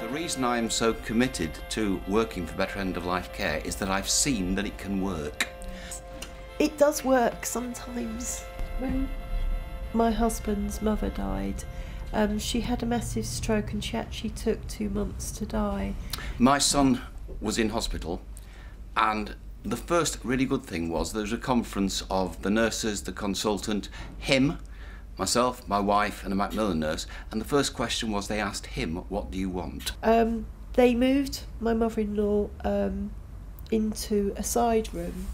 The reason I am so committed to working for better end-of-life care is that I've seen that it can work. It does work sometimes. When my husband's mother died, she had a massive stroke and she actually took 2 months to die. My son was in hospital, and the first really good thing was there was a conference of the nurses, the consultant, him, myself, my wife and a Macmillan nurse, and the first question was they asked him, what do you want? They moved my mother-in-law into a side room,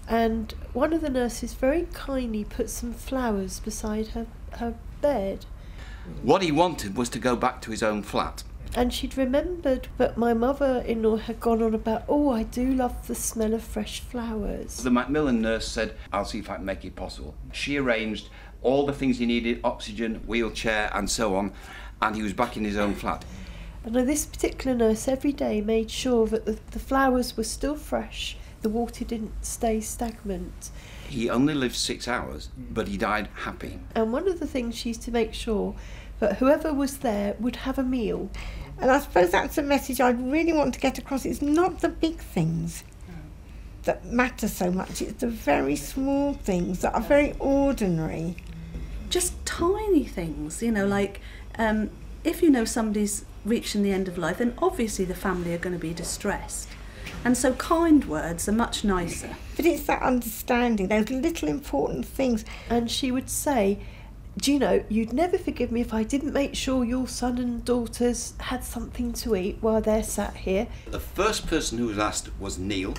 and one of the nurses very kindly put some flowers beside her bed. What he wanted was to go back to his own flat. And she'd remembered that my mother-in-law had gone on about, oh, I do love the smell of fresh flowers. The Macmillan nurse said, I'll see if I can make it possible. She arranged all the things he needed, oxygen, wheelchair and so on, and he was back in his own flat. And this particular nurse every day made sure that the flowers were still fresh, the water didn't stay stagnant. He only lived 6 hours, but he died happy. And one of the things she used to make sure that whoever was there would have a meal. And I suppose that's a message I really want to get across. It's not the big things that matter so much, it's the very small things that are very ordinary. Just tiny things, you know, like if you know somebody's reaching the end of life, then obviously the family are going to be distressed. And so kind words are much nicer. But it's that understanding, those little important things. And she would say, do you know, you'd never forgive me if I didn't make sure your son and daughters had something to eat while they're sat here. The first person who was asked was Neil,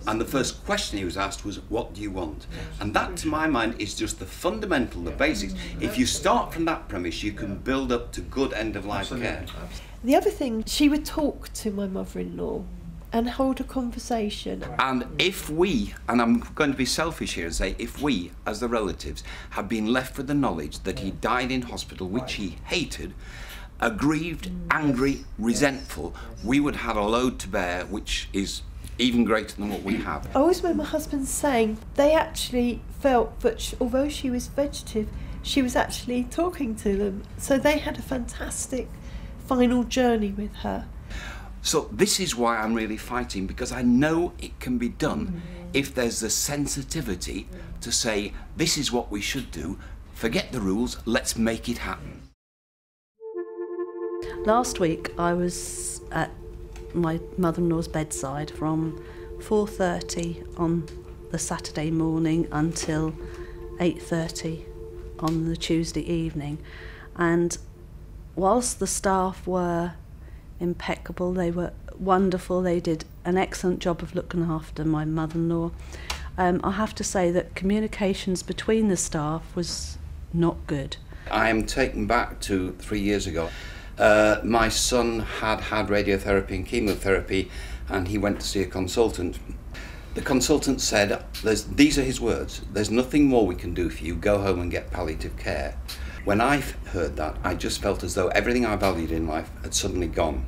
and the first question he was asked was, what do you want? And that, to my mind, is just the fundamental, the basics. If you start from that premise, you can build up to good end-of-life care. The other thing, she would talk to my mother-in-law and hold a conversation. And if we, and I'm going to be selfish here and say, if we, as the relatives, had been left with the knowledge that he died in hospital, which he hated, aggrieved, angry, resentful, we would have a load to bear which is even greater than what we have. I always remember my husband saying they actually felt that although she was vegetative, she was actually talking to them. So they had a fantastic final journey with her. So this is why I'm really fighting, because I know it can be done if there's the sensitivity to say, this is what we should do, forget the rules, let's make it happen. Last week I was at my mother-in-law's bedside from 4:30 on the Saturday morning until 8:30 on the Tuesday evening, and whilst the staff were impeccable, they were wonderful, they did an excellent job of looking after my mother-in-law, I have to say that communications between the staff was not good. I am taken back to 3 years ago. My son had had radiotherapy and chemotherapy, and he went to see a consultant. The consultant said, these are his words, there's nothing more we can do for you, go home and get palliative care. When I heard that, I just felt as though everything I valued in life had suddenly gone.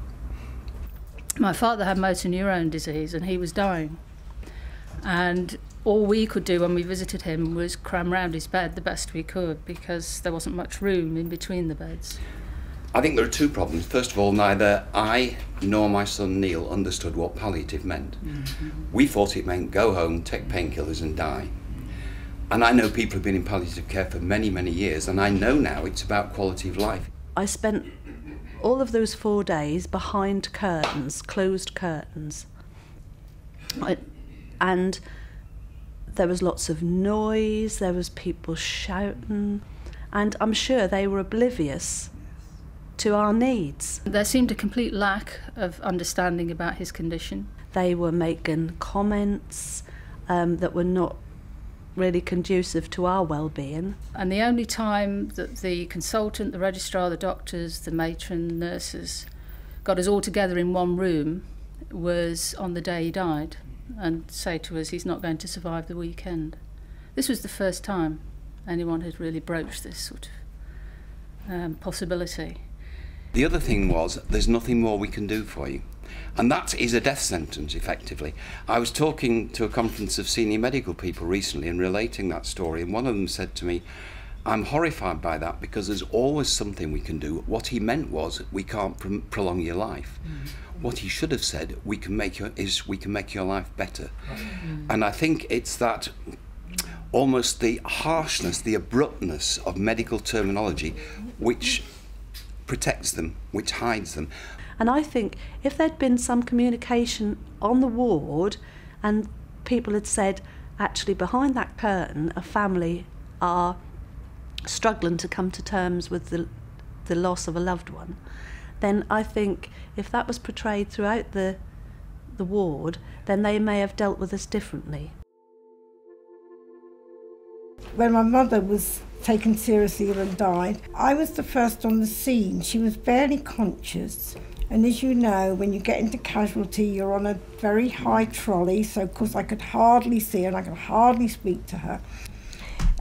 My father had motor neurone disease and he was dying. And all we could do when we visited him was cram round his bed the best we could, because there wasn't much room in between the beds. I think there are two problems. First of all, neither I nor my son Neil understood what palliative meant. We thought it meant go home, take painkillers and die. And I know people have been in palliative care for many, many years, and I know now it's about quality of life. I spent all of those 4 days behind curtains, closed curtains. And there was lots of noise, there was people shouting, and I'm sure they were oblivious to our needs. There seemed a complete lack of understanding about his condition. They were making comments that were not really conducive to our well-being. And the only time that the consultant, the registrar, the doctors, the matron, nurses got us all together in one room was on the day he died and say to us he's not going to survive the weekend. This was the first time anyone had really broached this sort of possibility. The other thing was, there's nothing more we can do for you. And that is a death sentence, effectively. I was talking to a conference of senior medical people recently and relating that story, and one of them said to me, I'm horrified by that, because there's always something we can do. What he meant was, we can't prolong your life. What he should have said, we can make your life better. And I think it's that almost the harshness, the abruptness of medical terminology which protects them, which hides them. And I think if there'd been some communication on the ward and people had said, actually behind that curtain a family are struggling to come to terms with the loss of a loved one, then I think if that was portrayed throughout the ward, then they may have dealt with us differently. When my mother was taken seriously ill and died, I was the first on the scene. She was barely conscious. And as you know, when you get into casualty, you're on a very high trolley, so of course I could hardly see her and I could hardly speak to her.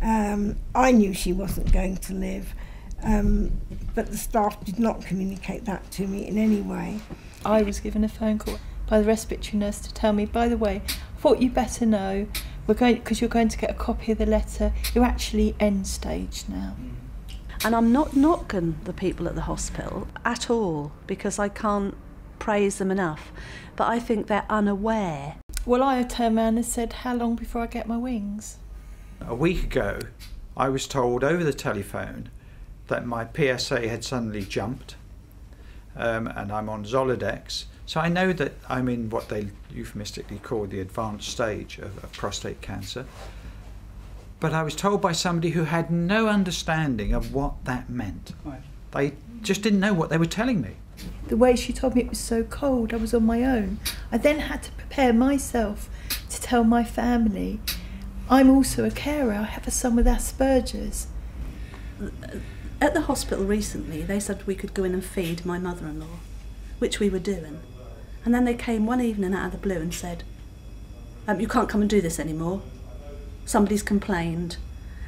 I knew she wasn't going to live, but the staff did not communicate that to me in any way. I was given a phone call by the respiratory nurse to tell me, by the way, I thought you'd better know, because you're going to get a copy of the letter, you're actually end stage now. And I'm not knocking the people at the hospital at all, because I can't praise them enough, but I think they're unaware. Well, I turned around and said, how long before I get my wings? A week ago, I was told over the telephone that my PSA had suddenly jumped, and I'm on Zoladex. So I know that I'm in what they euphemistically call the advanced stage of prostate cancer. But I was told by somebody who had no understanding of what that meant. Right. They just didn't know what they were telling me. The way she told me it was so cold, I was on my own. I then had to prepare myself to tell my family, I'm also a carer, I have a son with Asperger's. At the hospital recently, they said we could go in and feed my mother-in-law, which we were doing. And then they came one evening out of the blue and said, you can't come and do this anymore. Somebody's complained.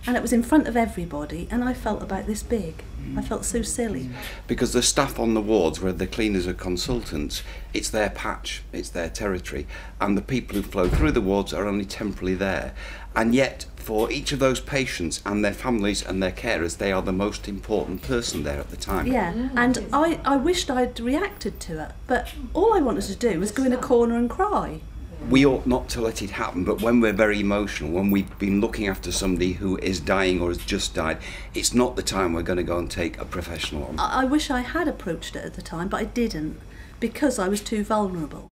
And it was in front of everybody, and I felt about this big. I felt so silly. Because the staff on the wards, where the cleaners are consultants, it's their patch, it's their territory, and the people who flow through the wards are only temporarily there. And yet, for each of those patients and their families and their carers, they are the most important person there at the time. Yeah, and I wished I'd reacted to it, but all I wanted to do was go in a corner and cry. We ought not to let it happen, but when we're very emotional, when we've been looking after somebody who is dying or has just died, it's not the time we're going to go and take a professional on. I wish I had approached it at the time, but I didn't, because I was too vulnerable.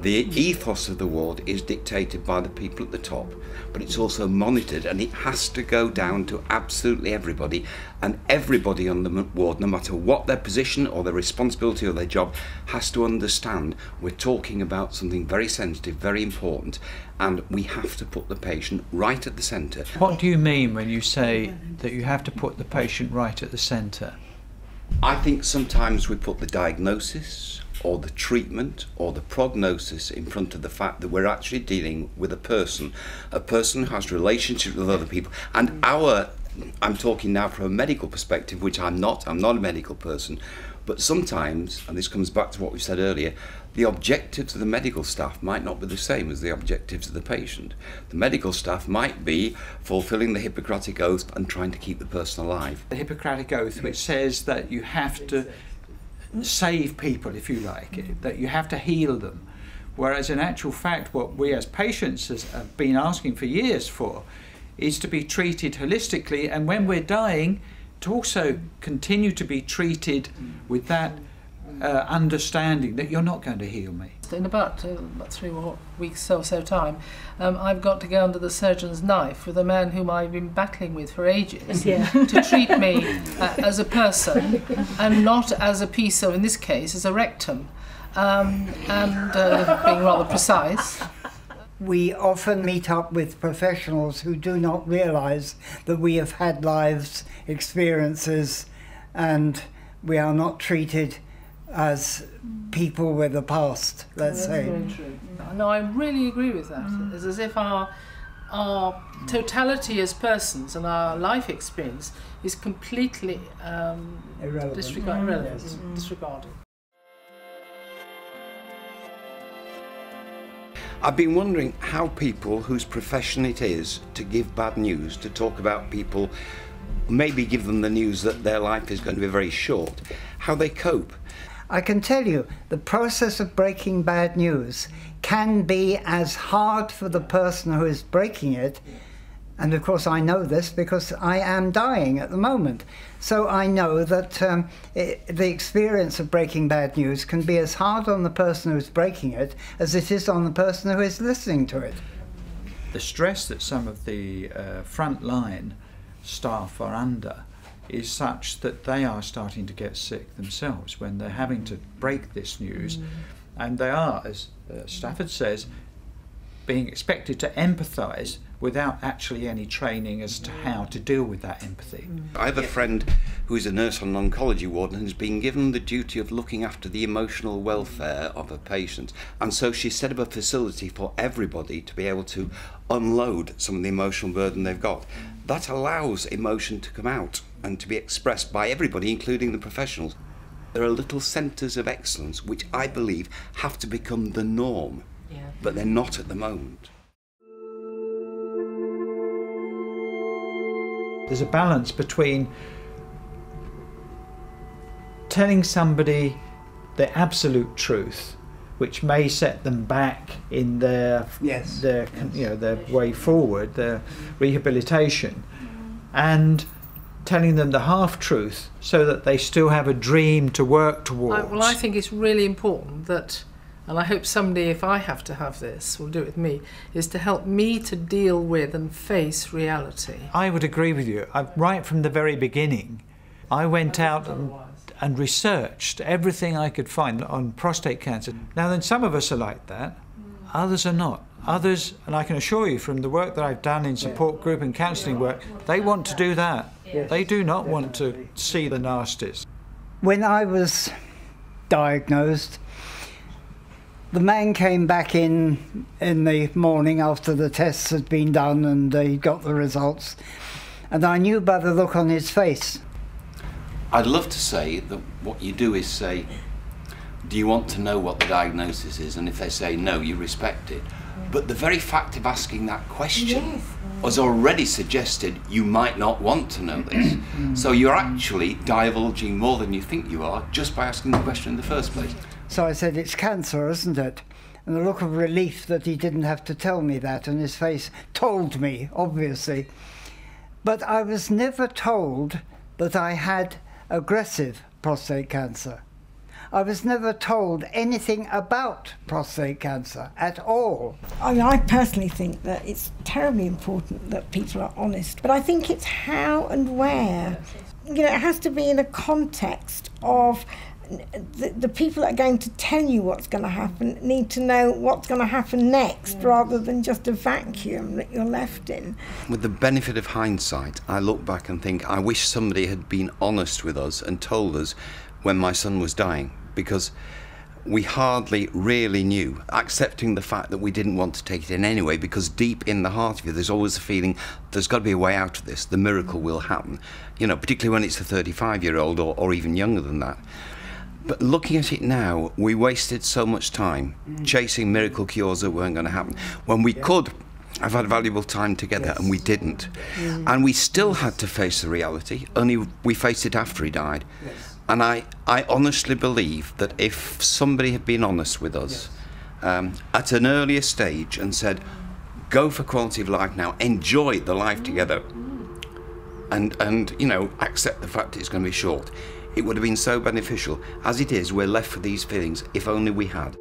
The ethos of the ward is dictated by the people at the top, but it's also monitored, and it has to go down to absolutely everybody, and everybody on the ward, no matter what their position or their responsibility or their job, has to understand we're talking about something very sensitive, very important, and we have to put the patient right at the centre. What do you mean when you say that you have to put the patient right at the centre? I think sometimes we put the diagnosis or the treatment or the prognosis in front of the fact that we're actually dealing with a person who has relationships with other people, and I'm talking now from a medical perspective, which I'm not a medical person, but sometimes, and this comes back to what we said earlier, the objectives of the medical staff might not be the same as the objectives of the patient. The medical staff might be fulfilling the Hippocratic Oath and trying to keep the person alive. The Hippocratic Oath, which says that you have to save people, if you like, that you have to heal them. Whereas in actual fact, what we as patients have been asking for years for is to be treated holistically, and when we're dying, to also continue to be treated with that understanding that you're not going to heal me. In about 3 weeks or so time, I've got to go under the surgeon's knife with a man whom I've been battling with for ages to treat me as a person and not as a piece of, in this case, as a rectum, and being rather precise. We often meet up with professionals who do not realise that we have had lives, experiences, and we are not treated as people with a past, let's say. Very true. No, I really agree with that. It's as if our totality as persons and our life experience is completely disregarded. I've been wondering how people whose profession it is to give bad news, to talk about people, maybe give them the news that their life is going to be very short, how they cope. I can tell you, the process of breaking bad news can be as hard for the person who is breaking it, and of course I know this because I am dying at the moment. So I know that the experience of breaking bad news can be as hard on the person who's breaking it as it is on the person who is listening to it. The stress that some of the frontline staff are under is such that they are starting to get sick themselves when they're having to break this news, and they are, as Stafford says, being expected to empathise without actually any training as to how to deal with that empathy. I have a friend who's a nurse on an oncology ward and has been given the duty of looking after the emotional welfare of her patients, and so she set up a facility for everybody to be able to unload some of the emotional burden they've got. That allows emotion to come out and to be expressed by everybody, including the professionals. There are little centres of excellence which I believe have to become the norm, but they're not at the moment. There's a balance between telling somebody the absolute truth, which may set them back in their way forward, their rehabilitation, and telling them the half-truth so that they still have a dream to work towards. Well, I think it's really important that, and I hope someday if I have to have this, will do it with me, is to help me to deal with and face reality. I would agree with you. Right from the very beginning, I went out and researched everything I could find on prostate cancer. Now then, some of us are like that, others are not. Others, and I can assure you from the work that I've done in support group and counselling work, they want to do that. They do not want to see the nasties. When I was diagnosed, the man came back in the morning after the tests had been done and he got the results, and I knew by the look on his face. I'd love to say that what you do is say, do you want to know what the diagnosis is? And if they say no, you respect it. But the very fact of asking that question has already suggested you might not want to know this. So you're actually divulging more than you think you are just by asking the question in the first place. So I said, it's cancer, isn't it? And the look of relief that he didn't have to tell me that, and his face told me, obviously. But I was never told that I had aggressive prostate cancer. I was never told anything about prostate cancer at all. I mean, I personally think that it's terribly important that people are honest, but I think it's how and where. You know, it has to be in a context of the people that are going to tell you what's going to happen need to know what's going to happen next, rather than just a vacuum that you're left in. With the benefit of hindsight, I look back and think I wish somebody had been honest with us and told us when my son was dying, because we hardly really knew, accepting the fact that we didn't want to take it in anyway, because deep in the heart of you there's always a feeling there's got to be a way out of this, the miracle will happen, you know, particularly when it's a 35-year-old or even younger than that. But looking at it now, we wasted so much time chasing miracle cures that weren't going to happen, when we could have had valuable time together, and we didn't. And we still had to face the reality, only we faced it after he died. And I honestly believe that if somebody had been honest with us at an earlier stage and said, go for quality of life now, enjoy the life together, and you know, accept the fact it's going to be short, it would have been so beneficial. As it is, we're left with these feelings, if only we had.